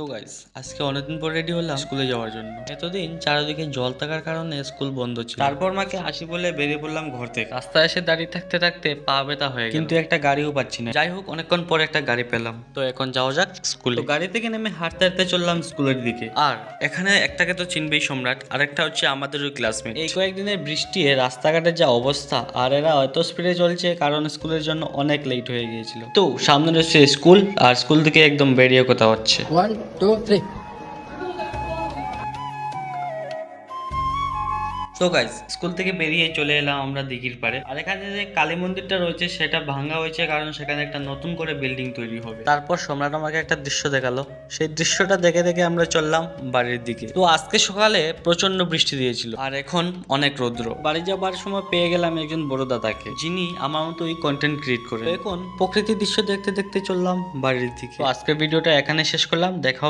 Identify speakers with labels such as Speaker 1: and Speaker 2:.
Speaker 1: তো গাইস আজকে অনেকদিন পর রেডি হলাম স্কুলে যাওয়ার জন্য। এতদিন চারিদিকে জল থাকার কারণে স্কুল বন্ধ ছিল। তারপর মাকে আসি বলে বেরিয়ে পড়লাম ঘর থেকে। রাস্তায় এসে দাঁড়িয়ে থাকতে থাকতে পা ব্যথা হয়ে গেল, কিন্তু একটা গাড়িও পাচ্ছি না। যাই হোক অনেকক্ষণ পরে একটা গাড়ি পেলাম, তো এখন যাওয়া যাক স্কুলে। তো গাড়ি থেকে নেমে হাঁটতে হাঁটতে চললাম স্কুলের দিকে। আর এখানে একটাকে তো চিনবেই সম্রাট, আর একটা হচ্ছে আমাদের ওই ক্লাসমেট। এই কয়েকদিনের বৃষ্টি রাস্তাঘাটের যা অবস্থা, আর এরা এত স্পিডে চলছে কারণ স্কুলের জন্য অনেক লেট হয়ে গিয়েছিল। তো সামনে রয়েছে স্কুল, আর স্কুল থেকে একদম বেরিয়ে কোথাও হচ্ছে।
Speaker 2: 1, 2, 3.
Speaker 1: তো গাইস স্কুল থেকে বেরিয়ে চলে এলাম আমরা দিঘির পাড়ে। আর এখানে যে কালী মন্দিরটা রয়েছে সেটা ভাঙা হয়েছে কারণ সেখানে একটা নতুন করে বিল্ডিং তৈরি হবে। তারপর সম্রাট আমাকে একটা দৃশ্য দেখালো, সেই দৃশ্যটা দেখে দেখে আমরা চললাম বাড়ির দিকে। তো আজকে সকালে প্রচন্ড বৃষ্টি দিয়েছিল আর এখন অনেক রৌদ্র। বাড়ি যাবার সময় পেয়ে গেলাম একজন বড় দাদাকে, যিনি আমার মতো ওই কন্টেন্ট ক্রিয়েট করে। তো এখন প্রকৃতির দৃশ্য দেখতে দেখতে চললাম বাড়ির দিকে। তো আজকের ভিডিওটা এখানে শেষ করলাম, দেখা হবে